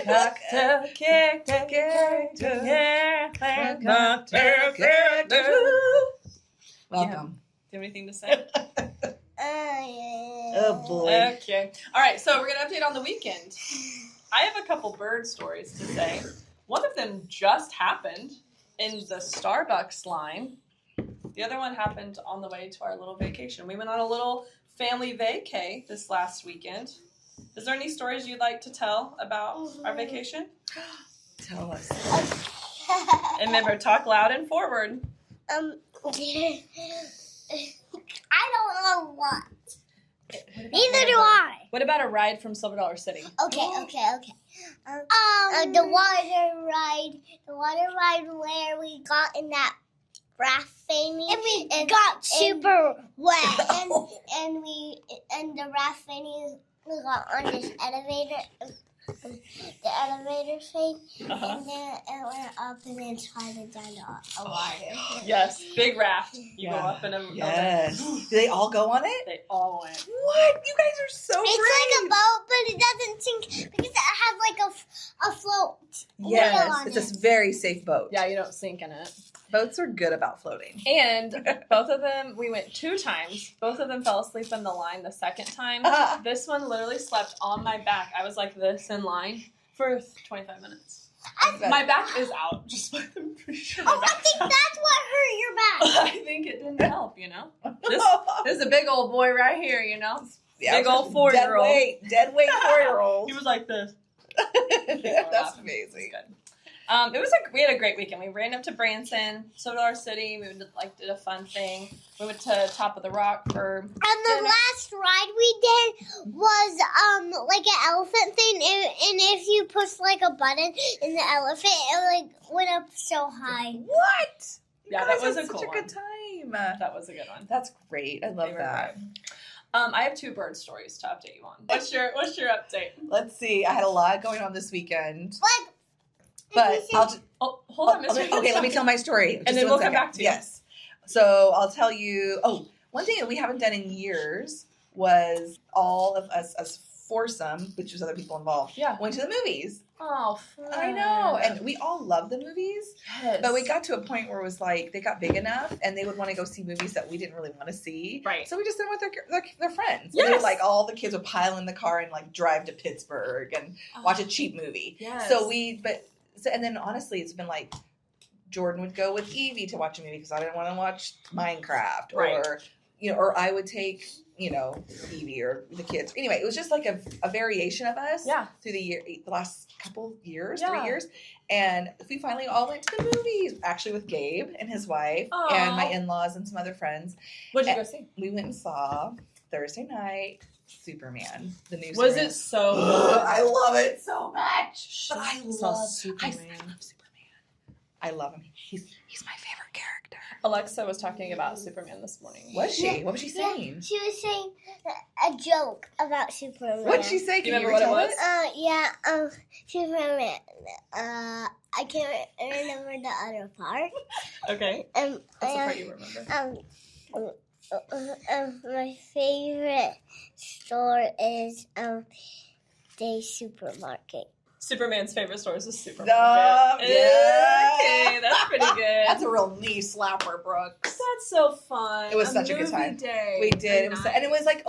Cocktail Characters. Cocktail Characters. Welcome. Do you have anything to say? Oh boy. Okay. All right, so we're going to update on the weekend. I have a couple bird stories to say. One of them just happened in the Starbucks line. The other one happened on the way to our little vacation. We went on a little family vacay this last weekend. Is there any stories you'd like to tell about our vacation? Tell us. And remember, talk loud and forward. I don't know what. Neither do I. What about a ride from Silver Dollar City? Okay. The water ride where we got in that raft thingy, and we got super wet, and the raft thingy, we got on this elevator. The elevator thing, and then it went up and then slided down a water. Yes, big raft. You go up in a Yes. Do they all go on it? They all went. What? You guys are so It's brave. like a boat, but it doesn't sink because it has like a float. Yes, on it's it. a very safe boat. Yeah, you don't sink in it. Boats are good about floating. And both of them, we went 2 times. Both of them fell asleep in the line the second time. This one literally slept on my back. I was like this in line for 25 minutes. My back is out. I'm pretty sure my I back's think out. that's what hurt your back. I think it didn't help, you know? This is a big old boy right here, you know? Yeah, big old 4-year-old. Dead weight 4-year-old. He was like this. That's amazing. We had a great weekend. We ran up to Branson, Silver Dollar City. We did a fun thing. We went to Top of the Rock for And the last ride we did was like an elephant thing, and if you push like a button in the elephant, it like went up so high. What? Yeah, that was a cool such a one. good time. That was a good one. That's great. I love that. I have 2 bird stories to update you on. What's your update? Let's see. I had a lot going on this weekend. Like, But I'll just, Hold on, Miss okay, let me tell my story. And then we'll come back to you. Yes. So I'll tell you. Oh, one thing that we haven't done in years was all of us as foursome, which was other people involved, went to the movies. Oh, fun. I know. And we all love the movies. Yes. But we got to a point where it was like they got big enough and they would want to go see movies that we didn't really want to see. Right. So we just went with their friends. Yes. They would, like all the kids would pile in the car and like drive to Pittsburgh and watch a cheap movie. Yes. And then honestly, it's been like Jordan would go with Evie to watch a movie because I didn't want to watch Minecraft, or or I would take Evie or the kids. Anyway, it was just like a variation of us through the last couple years, 3 years, and we finally all went to the movies. Actually, with Gabe and his wife and my in-laws and some other friends. What did you go see? We went and saw Thursday night Superman, the new. Was Superman. it so good? I love it so much. But I love Superman. I love Superman. I love him. He's my favorite character. Alexa was talking about Superman this morning. Was she? What was she saying? She was saying a joke about Superman. What did she say? Can you you remember what retell it was? Superman. I can't remember the other part. Okay. That's the part you remember. My favorite store is the supermarket. Superman's favorite store is the supermarket. Yeah. Okay, that's pretty good. That's a real knee slapper, Brooks. That's so fun. It was such a good time. Day. We did. And it was like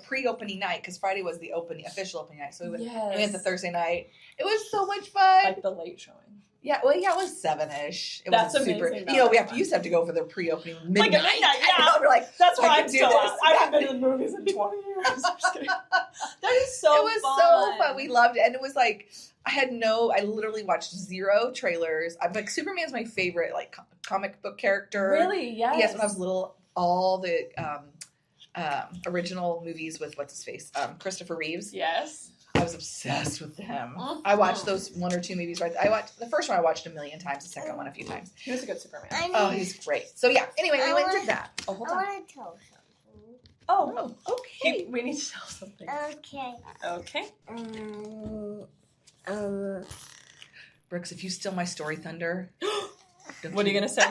pre-opening night because Friday was the official opening night. So we went the Thursday night. It was so much fun. Like the late showing. Yeah, well, it was 7-ish. It That's wasn't super. amazing. We used to have to go for the pre-opening midnight. Like at midnight, yeah. We're like, that's why I'm do still this. out. I haven't been to the movies in 20 years. I'm just kidding. That is so fun. It was so fun. We loved it. And it was like, I literally watched 0 trailers. I'm like, Superman's my favorite, like, comic book character. Really? Yes. Yes, when I was little, all the original movies with, what's his face? Christopher Reeves. Yes. I was obsessed with him. I watched those 1 or 2 movies. I watched the first one. I watched 1,000,000 times. The second one a few times. He was a good Superman. Oh, he's great. So yeah. Anyway, we went to that. Oh, hold on. I want to tell something. Oh, okay. We need to tell something. Okay. Okay. Brooks, if you steal my story thunder. What are you gonna say?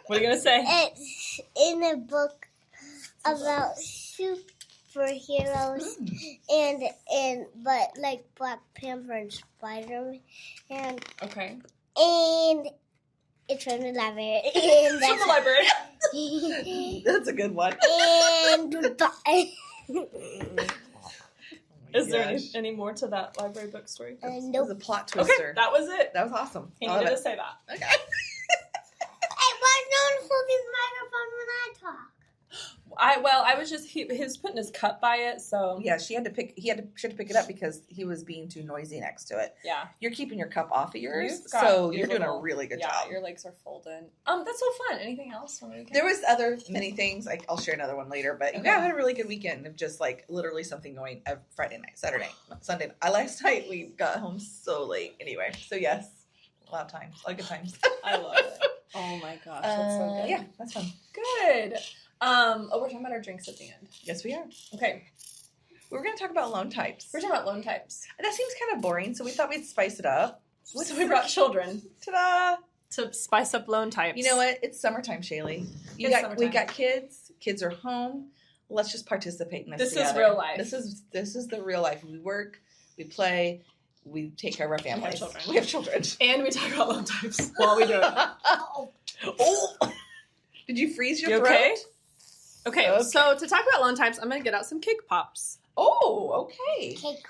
What are you gonna say? It's in a book about superheroes, but like Black Panther and Spider-Man, Okay. and it's from the library. And From the library. That's a good one. And Is there any more to that library book story? That was nope. a plot Okay, twister. that was it. That was awesome. He I love needed it. to say that. Okay. Hey, why no one holding the microphone when I talk? I was just he was putting his cup by it, so Yeah, she had to pick it up because he was being too noisy next to it. yeah. You're keeping your cup off of yours, You've got so your you're doing a little- really good yeah, job. your legs are folded. That's so fun. Anything else from the weekend? There was many things. I'll share another one later, but Okay. yeah, I had a really good weekend of just like literally something going Friday night, Saturday, Sunday. Last night we got home so late. Anyway, so yes, a lot of times, a lot of good times. I love it. Oh my gosh, that's so good. Yeah, that's fun. Good. We're talking about our drinks at the end. Yes, we are. Okay, We're going to talk about loan types. we're talking about loan types. That seems kind of boring, so we thought we'd spice it up. So we brought children Ta-da! to spice up loan types. You know what? It's summertime, Shaylea. We It's got summertime. kids. Kids are home. Let's just participate in this. This is together. real life. This is the real life. We work, we play, we take care of our families. children. We have children. And we talk about loan types while we do it. Oh! Did you freeze your You throat? okay? Okay, Okay. so to talk about loan types, I'm going to get out some cake pops. Oh, okay. Cake.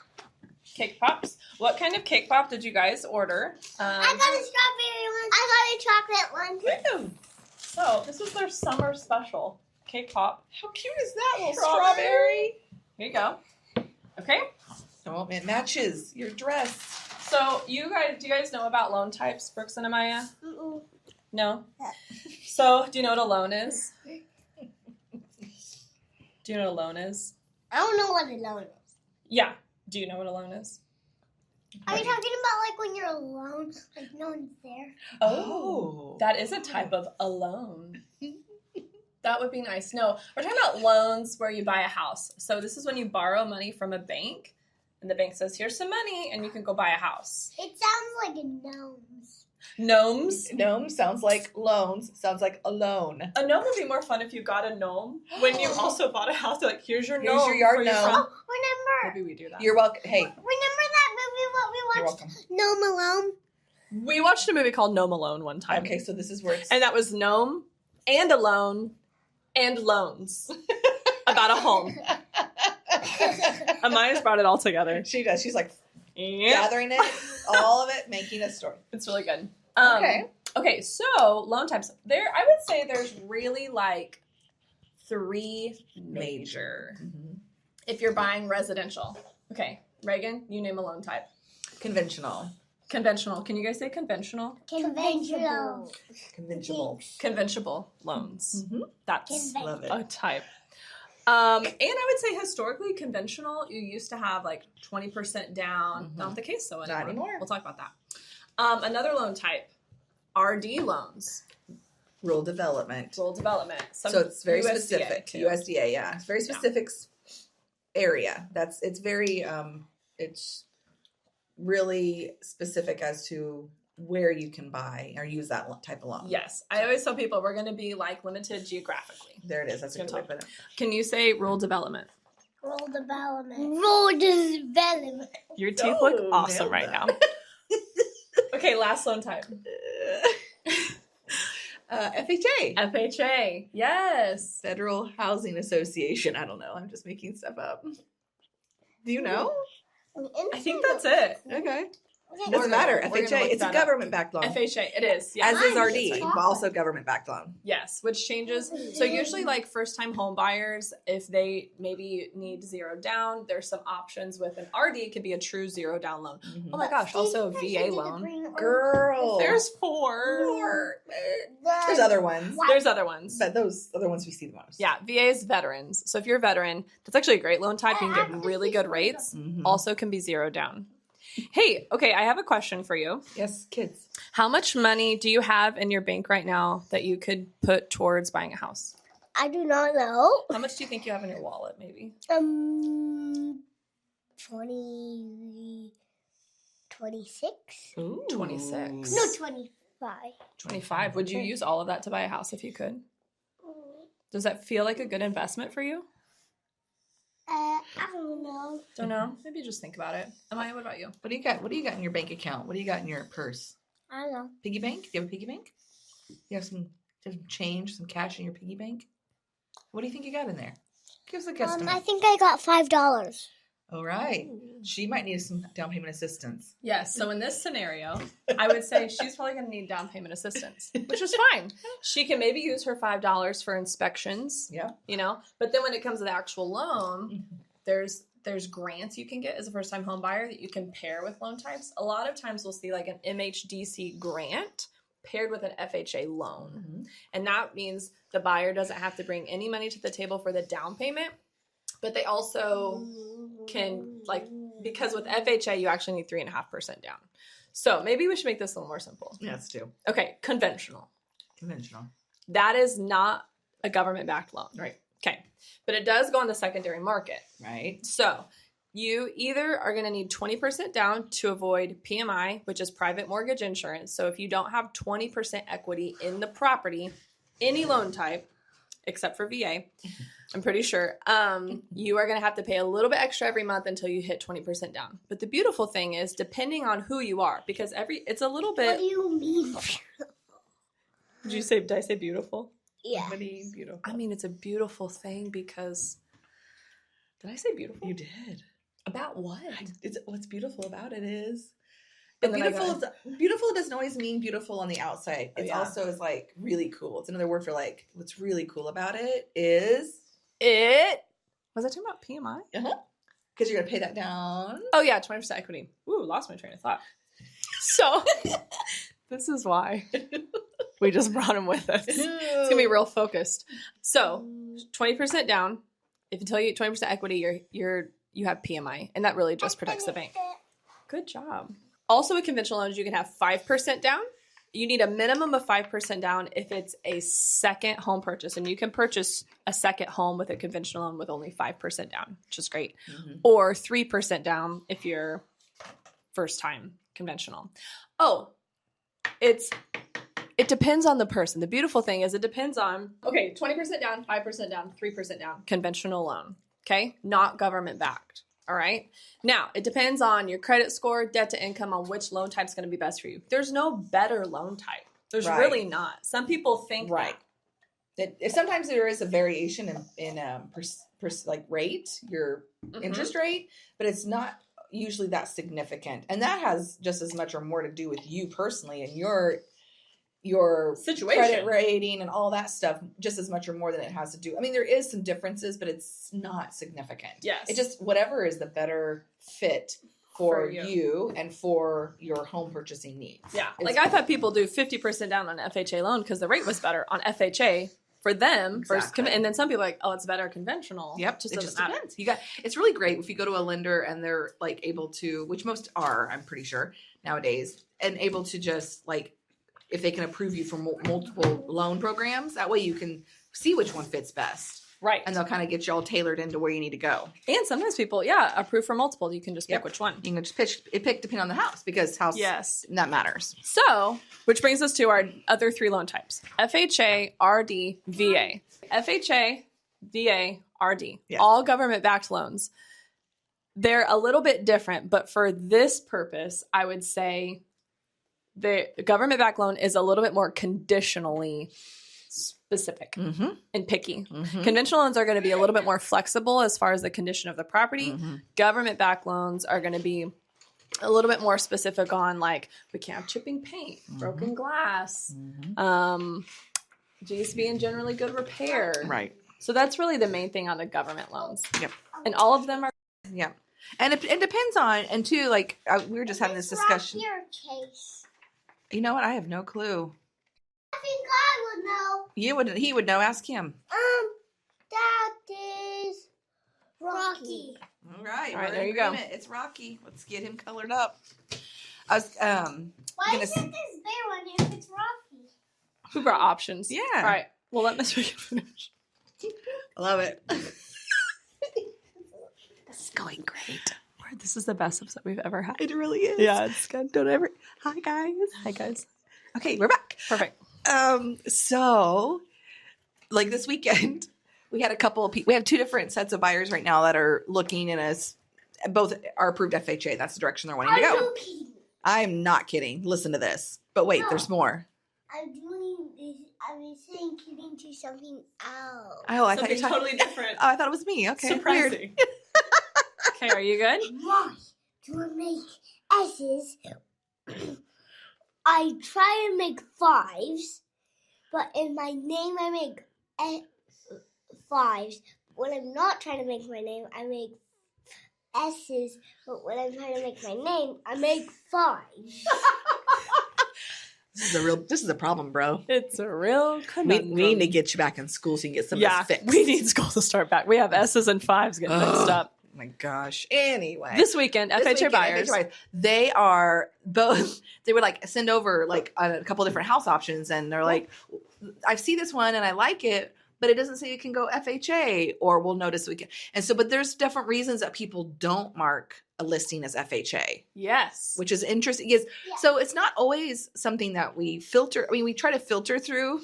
Cake pops. What kind of cake pop did you guys order? I got a strawberry one. I got a chocolate one. Ew. So this is their summer special cake pop. How cute is that little Strawberry. strawberry? Here you go. Okay. Oh, it matches your dress. So do you guys know about loan types, Brooks and Amaya? Mm-mm. No. Yeah. So do you know what a loan is? Do you know what a loan is? I don't know what a loan is. Yeah. Do you know what a loan is? Are you talking about like when you're alone, like no one's there? Oh. That is a type of a loan. That would be nice. No, we're talking about loans where you buy a house. So this is when you borrow money from a bank, and the bank says, here's some money, and you can go buy a house. It sounds like a gnomes. Gnomes. Gnome sounds like loans. Sounds like a loan. A gnome would be more fun if you got a gnome when you also bought a house. They're like, here's your gnome. Here's your yard for your gnome. friend. Oh, remember? Maybe we do that. You're welcome. Hey, Remember that movie what we you're watched? welcome. Gnome Alone? We watched a movie called Gnome Alone one time. Okay, so this is where it's And that was gnome and a loan and loans about a home. Amaya's brought it all together. she does. She's like Yeah. gathering it, all of it, making a story. It's really good. Okay. Okay, so loan types. I would say there's really like 3 major Mhm. if you're buying residential. Okay, Ragan, you name a loan type. Conventional. Conventional. Can you guys say conventional? Conventional. Conventional. Conventional loans. Mm-hmm. That's Conven- Love it. a type. And I would say historically conventional, you used to have like 20% down. Mhm. Not the case though anymore. Not anymore. We'll talk about that. Another loan type, RD loans, Rural development. rural development. So it's very USDA specific. too. USDA, yeah. It's very specific area. It's very it's really specific as to where you can buy or use that type of loan. Yes, I always tell people we're going to be like limited geographically. There it is. That's a good way to put it. Can you say rural development? Rural development. Rural development. Your teeth Oh, look awesome nailed right that. now. Okay, last loan type. FHA. FHA. Yes. Federal Housing Association. I don't know. I'm just making stuff up. Do you know? I think that's it. Okay. Okay. Doesn't matter. We're gonna FHA. look It's a that up. government-backed loan. FHA. It is. Yes. As is Mine RD, is but also government-backed loan. Yes, which changes. So usually like first time home buyers, if they maybe need 0 down, there's some options with an RD. It could be a true 0 down loan. Oh my gosh, also a VA loan. Girl. There's 4. There's other ones. There's other ones. But those other ones we see the most. Yeah, VA is veterans. So if you're a veteran, that's actually a great loan type. You can get really good rates. Mhm. Also can be 0 down. Hey, okay, I have a question for you. Yes, kids. How much money do you have in your bank right now that you could put towards buying a house? I do not know. How much do you think you have in your wallet, maybe? 26? Ooh. 26. No, 25. 25. Would you use all of that to buy a house if you could? Does that feel like a good investment for you? I don't know. Don't know. Maybe just think about it. Amaya, what about you? What do you got? What do you got in your bank account? What do you got in your purse? I don't know. Piggy bank? Do you have a piggy bank? You have some change, some cash in your piggy bank? What do you think you got in there? Give us a guesstimate. I think I got $5. All right. She might need some down payment assistance. Yes. So in this scenario, I would say she's probably going to need down payment assistance, which is fine. She can maybe use her $5 for inspections. Yeah. You know, but then when it comes to the actual loan, there's grants you can get as a first-time home buyer that you can pair with loan types. A lot of times we'll see like an MHDC grant paired with an FHA loan. Mm-hmm. And that means the buyer doesn't have to bring any money to the table for the down payment, but they also can, like, because with FHA, you actually need 3.5% down. So maybe we should make this a little more simple. Yeah, let's do. Okay, conventional. Conventional. That is not a government-backed loan. Right. Okay. But it does go on the secondary market. Right. So you either are going to need 20% down to avoid PMI, which is private mortgage insurance. So if you don't have 20% equity in the property, any loan type, except for VA, I'm pretty sure, you are going to have to pay a little bit extra every month until you hit 20% down. But the beautiful thing is, depending on who you are, because it's a little bit. What do you mean? Did I say beautiful? Yeah. What do you mean beautiful? I mean, it's a beautiful thing because. Did I say beautiful? You did. About what? What's beautiful about it is. And But then beautiful doesn't always mean beautiful on the outside. Oh, It's yeah. also is like really cool. It's another word for like what's really cool about it is Was I talking about PMI? because you're gonna pay that down. Oh yeah, 20% equity. Ooh, lost my train of thought. So this is why we just brought him with us. It's gonna be real focused. So 20% down. If until you 20% equity, you have PMI, and that really just protects the bank. Good job. Also, with conventional loans, you can have 5% down. You need a minimum of 5% down if it's a second home purchase, and you can purchase a second home with a conventional loan with only 5% down, which is great. Mm-hmm. Or 3% down if you're first time conventional. Oh, it depends on the person. The beautiful thing is it depends on, 20% down, 5% down, 3% down, conventional loan. Okay, not government backed. All right. Now, it depends on your credit score, debt to income, on which loan type is going to be best for you. There's no better loan type. There's really not. Some people think that sometimes there is a variation in like rate, your interest rate, but it's not usually that significant. And that has just as much or more to do with you personally and your situation, credit rating, and all that stuff, just as much or more than it has to do. I mean, there is some differences, but it's not significant. Yes. It just, whatever is the better fit for you and for your home purchasing needs. Yeah. Like I've had people do 50% down on FHA loan because the rate was better on FHA for them. Exactly. And then some people are like, oh, it's better conventional. Yep. It just depends. It's really great if you go to a lender and they're like able to, which most are, I'm pretty sure nowadays, and able to just like, if they can approve you for multiple loan programs, that way you can see which one fits best. Right. And they'll kind of get you all tailored into where you need to go. And sometimes people, approve for multiple. You can just pick which one. You can just pick depending on the house because that matters. So, which brings us to our other three loan types. FHA, RD, VA. FHA, VA, RD. Yes. All government-backed loans. They're a little bit different, but for this purpose, I would say the government-backed loan is a little bit more conditionally specific and picky. Mm-hmm. Conventional loans are going to be a little bit more flexible as far as the condition of the property. Mm-hmm. Government-backed loans are going to be a little bit more specific on, like, we can't have chipping paint, broken glass, just being generally good repair. Right. So that's really the main thing on the government loans. Yep. And all of them are. Yeah. And it depends on, and too, like, we were just having this discussion. Your case. You know what? I have no clue. I think I would know. He would know. Ask him. That is Rocky. All right, there you go. It's Rocky. Let's get him colored up. I was Why is it this bear one if it's Rocky? Who brought options? Yeah. All right. Well, let Miss Regan finish. I love it. This is going great. This is the best episode we've ever had. It really is. Yeah, it's good. Hi, guys. Hi, guys. Okay, we're back. Perfect. So, like this weekend, we had a couple of people. We have 2 different sets of buyers right now that are looking in us. Both are approved FHA. That's the direction they're wanting to go. I'm not kidding. Listen to this. But wait, there's more. I'm doing this. I was saying kidding to something else. Oh, I thought you were talking totally different. Oh, I thought it was me. Okay, Surprising. Okay, are you good? Why do I make S's? I try to make 5s, but in my name I make 5s. When I'm not trying to make my name, I make S's, but when I'm trying to make my name, I make 5s. This is a problem, bro. It's a real conundrum. We need to get you back in school so you can get some of this fixed. We need school to start back. We have S's and 5s getting mixed up. Oh my gosh. Anyway. This weekend, FHA buyers. They are both, they would like send over like a couple different house options and they're like, I see this one and I like it, but it doesn't say it can go FHA or we'll notice we can. And so, but there's different reasons that people don't mark a listing as FHA. Yes. Which is interesting. So it's not always something that we filter. I mean, we try to filter through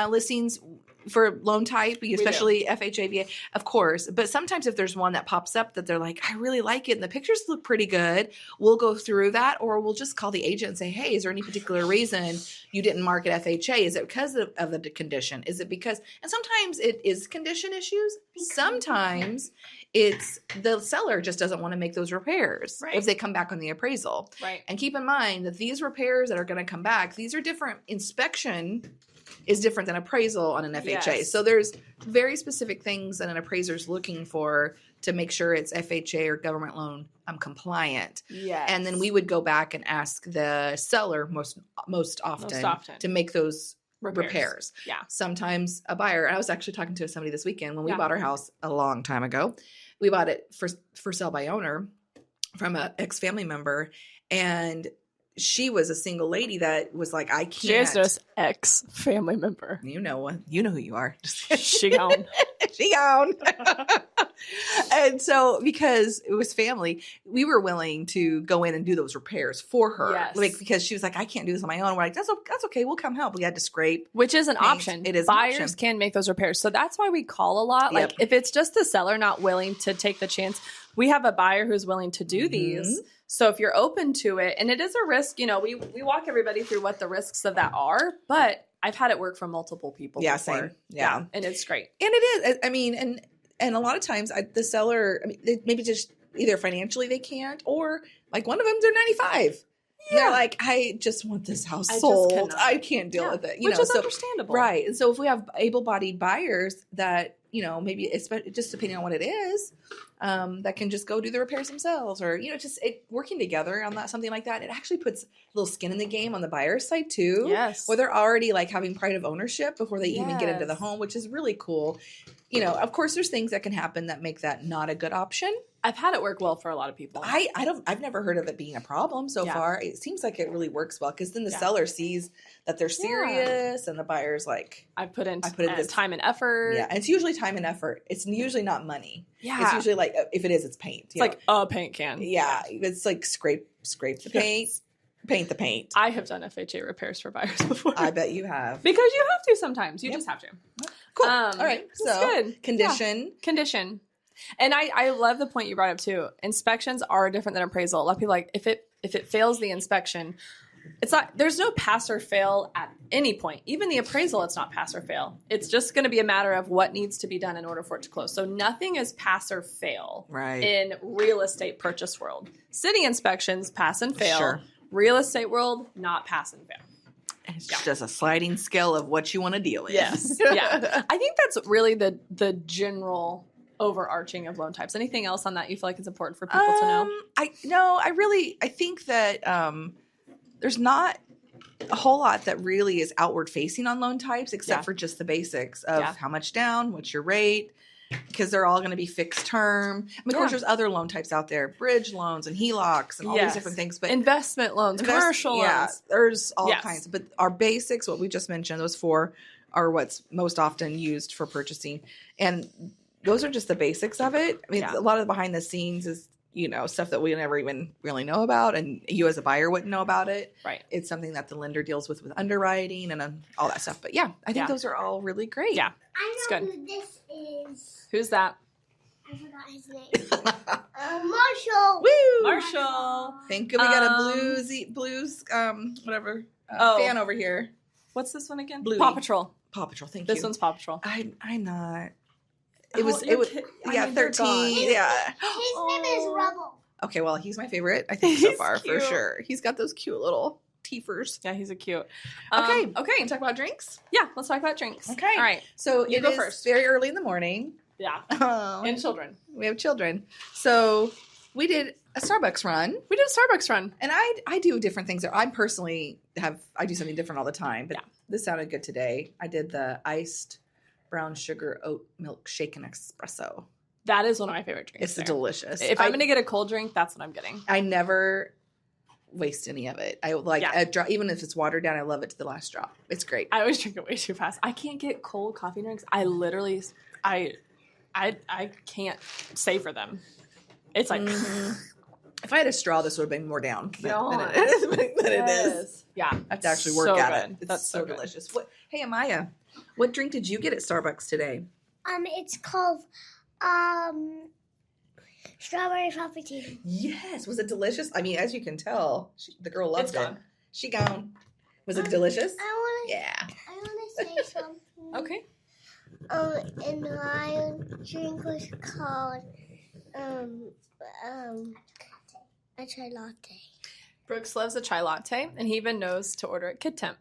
listings for loan type, especially FHA, VA, of course. But sometimes if there's one that pops up that they're like, I really like it and the pictures look pretty good, we'll go through that or we'll just call the agent and say, hey, is there any particular reason you didn't mark it FHA? Is it because of the condition? Is it because, and sometimes it is condition issues. Sometimes it's the seller just doesn't want to make those repairs if they come back on the appraisal. Right. And keep in mind that these repairs that are going to come back, these are different. Inspection is different than appraisal on an FHA. Yes. So there's very specific things that an appraiser is looking for to make sure it's FHA or government loan compliant. Yes. And then we would go back and ask the seller most often to make those repairs. Yeah. Sometimes a buyer, and I was actually talking to somebody this weekend when we bought our house a long time ago. We bought it for sale by owner from an ex-family member, and she was a single lady that was like, I can't. Just ex-family member. You know who you are. She gone. She gone. And so because it was family, we were willing to go in and do those repairs for her. Yes. Like, because she was like, I can't do this on my own. We're like, that's okay. We'll come help. We had to scrape. Which is an option. It is Buyers an option. can make those repairs. So that's why we call a lot. Like if it's just the seller not willing to take the chance, we have a buyer who's willing to do these. So if you're open to it, and it is a risk, we walk everybody through what the risks of that are, but I've had it work for multiple people before. Same. Yeah. And it's great. And it is. I mean, and a lot of times the seller, maybe just either financially they can't, or like one of them, they're 95. Yeah. They're like, I just want this house sold. I can't deal with it. Which is understandable. Right. And so if we have able-bodied buyers that, maybe it's just depending on what it is, that can just go do the repairs themselves or, just working together on that, something like that. It actually puts a little skin in the game on the buyer's side too. Yes. Where they're already like having pride of ownership before they even get into the home, which is really cool. Of course there's things that can happen that make that not a good option. I've had it work well for a lot of people. I've never heard of it being a problem so far. It seems like it really works well because then the seller sees that they're serious and the buyer's like, I put in this time and effort. Yeah. And it's usually time and effort. It's usually not money. Yeah. It's usually like, if it is, it's paint. It's like a paint can. Yeah. It's like scrape the paint, paint the paint. I have done FHA repairs for buyers before. I bet you have. Because you have to sometimes. You just have to. Cool. All right. So good. Condition. Yeah. Condition. And I love the point you brought up too. Inspections are different than appraisal. A lot of people like if it fails the inspection, it's not, there's no pass or fail at any point. Even the appraisal, it's not pass or fail. It's just going to be a matter of what needs to be done in order for it to close. So nothing is pass or fail in real estate purchase world. City inspections, pass and fail. Sure. Real estate world, not pass and fail. It's just a sliding scale of what you want to deal with. Yes. Yeah. I think that's really the general overarching of loan types. Anything else on that you feel like it's important for people to know? I think that there's not a whole lot that really is outward facing on loan types except for just the basics of how much down, what's your rate, because they're all going to be fixed term. Of course, there's other loan types out there, bridge loans and HELOCs and all these different things. But investment loans, commercial loans. Yeah, there's all kinds. But our basics, what we just mentioned, those 4 are what's most often used for purchasing. And those are just the basics of it. I mean, a lot of the behind the scenes is stuff that we never even really know about, and you as a buyer wouldn't know about it. Right. It's something that the lender deals with underwriting and all that stuff. But yeah, I think those are all really great. Yeah. I It's know good. who this is. Who's that? I forgot his name. Marshall. Woo! Marshall. Thank you. We got a blues, whatever fan over here. What's this one again? Bluey. Paw Patrol. Paw Patrol. Thank you. This one's Paw Patrol. I'm not. It was 13. Yeah. His name is Rubble. Okay, well, he's my favorite, I think, so He's far, cute. for sure. He's got those cute little teethers. Yeah, he's a cute. Okay. Okay. Talk about drinks? Yeah, let's talk about drinks. Okay. All right. So You it go is first. very early in the morning. Yeah. Oh, And children. we have children. So we did a Starbucks run. We did a Starbucks run. And I do different things. I personally I do something different all the time. But this sounded good today. I did the iced brown sugar oat milk shaken espresso. That is one of my favorite drinks. It's there. delicious. If I'm going to get a cold drink, that's what I'm getting. I never waste any of it. I like even if it's watered down, I love it to the last drop. It's great. I always drink it way too fast. I can't get cold coffee drinks. I literally, I can't savor them. It's like, If I had a straw, this would have been more down than God. it is. Yeah. I have to actually work So at good. it. It's That's so so good. delicious. Hey, Amaya, what drink did you get at Starbucks today? It's called strawberry frappuccino. Yes. Was it delicious? I mean, as you can tell, the girl loved It's it. gone. She gone. Was it delicious? I Yeah. want to say something. Okay. And my drink was called a chai latte. Brooks loves a chai latte, and he even knows to order at Kid Temp.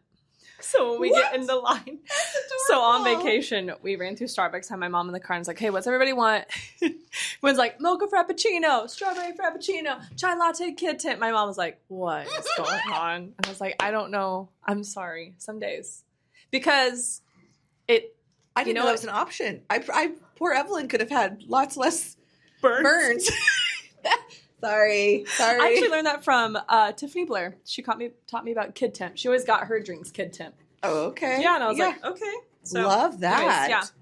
So when we get in the line, so on vacation, we ran through Starbucks, had my mom in the car, and was like, hey, what's everybody want? Everyone's like, mocha frappuccino, strawberry frappuccino, chai latte, Kid Temp. My mom was like, what is going on? And I was like, I don't know. I'm sorry. Some days. Because I didn't know that was an option. I poor Evelyn could have had lots less burns. Sorry. I actually learned that from Tiffany Blair. She taught me about Kid Temp. She always got her drinks Kid Temp. Oh, okay. Yeah, and I was like, okay. So, love that. anyways,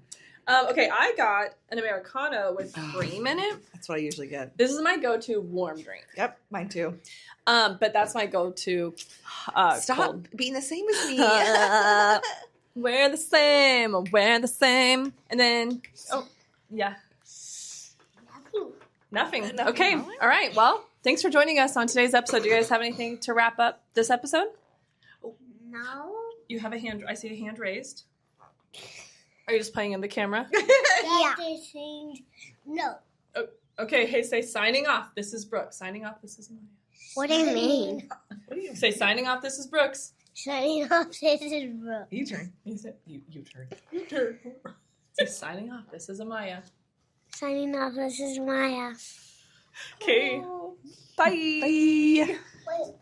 yeah. Okay, I got an Americano with cream in it. That's what I usually get. This is my go-to warm drink. Yep, mine too. But that's my go-to Stop cold. being the same as me. We're the same. We're the same. And then, yeah. Nothing. Okay. All right. Well, thanks for joining us on today's episode. Do you guys have anything to wrap up this episode? No. You have a hand. I see a hand raised. Are you just playing in the camera? Yeah. No. Okay. Hey, say signing off. This is Brooks. Signing off. This is Maya. What do you mean? What do you say? Signing off. This is Brooks. Signing off, this is Brooke. You turn. You said you turn. You turn. Say signing off. This is Amaya. Signing off, this is Maya. Okay. Bye. Wait.